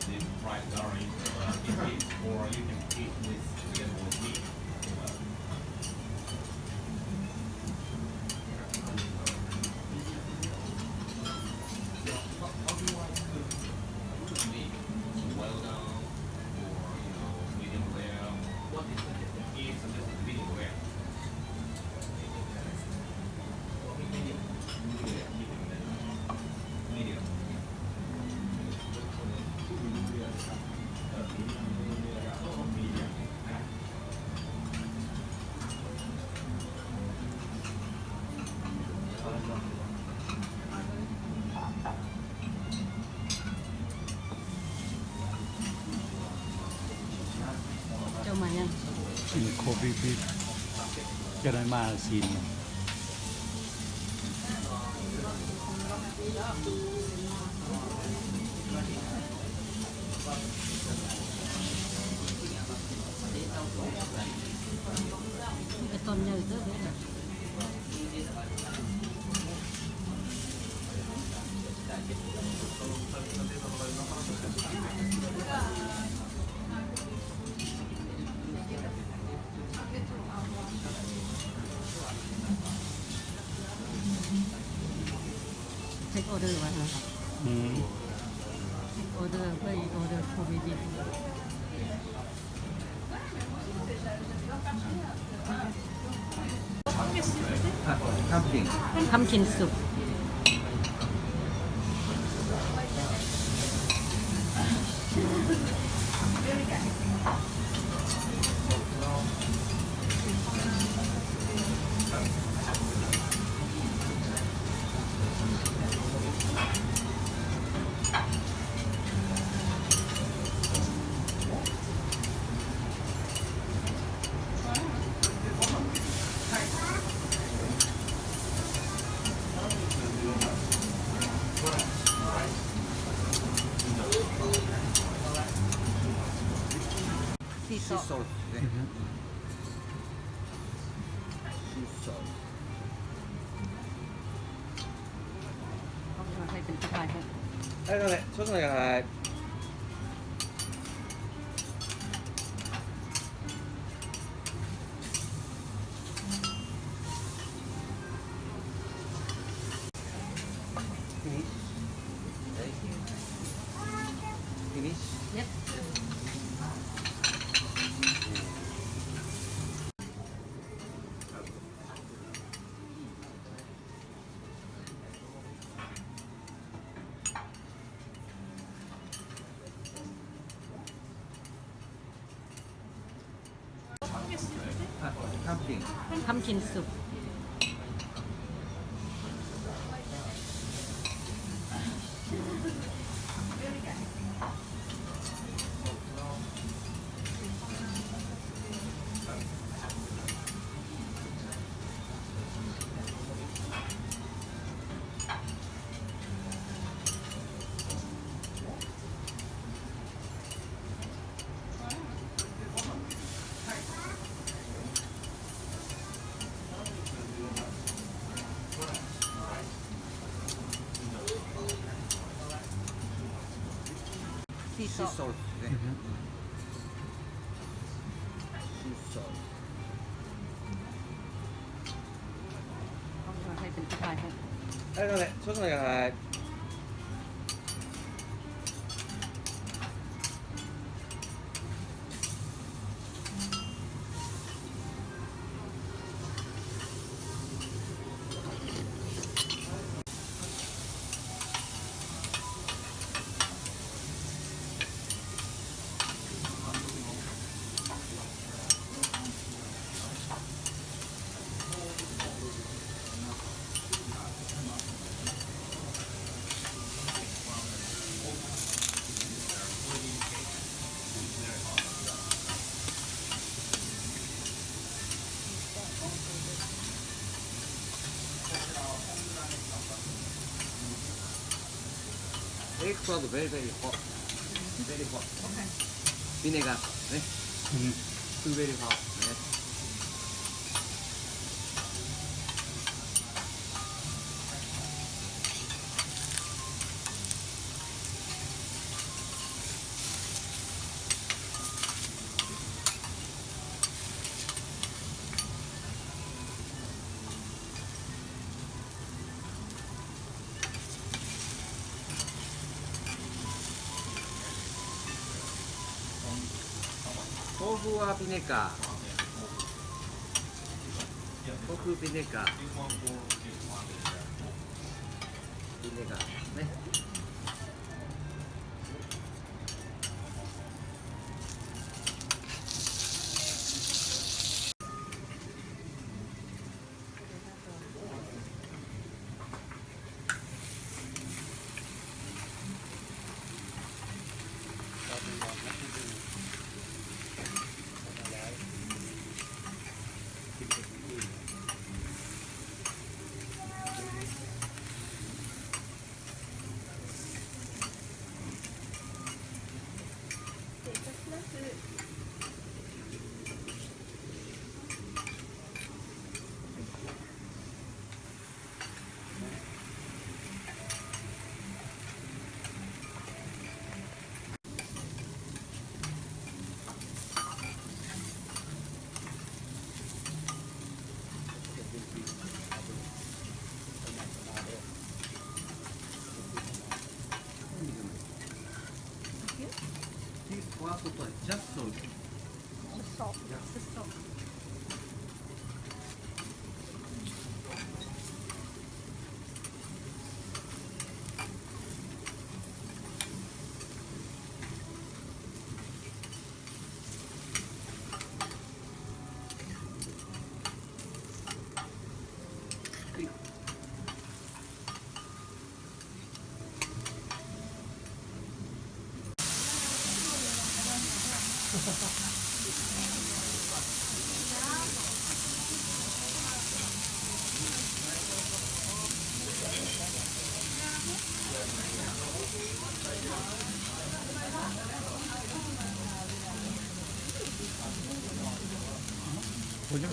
this fried curry in it, or you can eat with together with meat. How do you like to cook meat? Well done, or medium rare? What is the is suggested medium rare? Medium. Medium. Cho mà nha. กินโคบิบิจะได้มาซีน Cái tôm nhừ rất là take order mà hả? อืม Take order với order Kobe beef. Pumpkin. Pumpkin soup. Sea Sea salt. salt ね。Sea salt. เอาให้เป็นสะพายให้ はい、すみません。ちょっと待ってください。Finish? Yep. Pumpkin. Pumpkin soup. Sea Sea salt. salt ね。Sea salt. เอาให้เป็นสะพายให้ はい、すみません。ちょっと待ってください。Egg crowd very very hot. Very hot. Vinegar ね。うん Too very hot ね。豆腐はビネガー。豆腐ビネガー。ビネガーね。Sotto è già sotto. 보죠.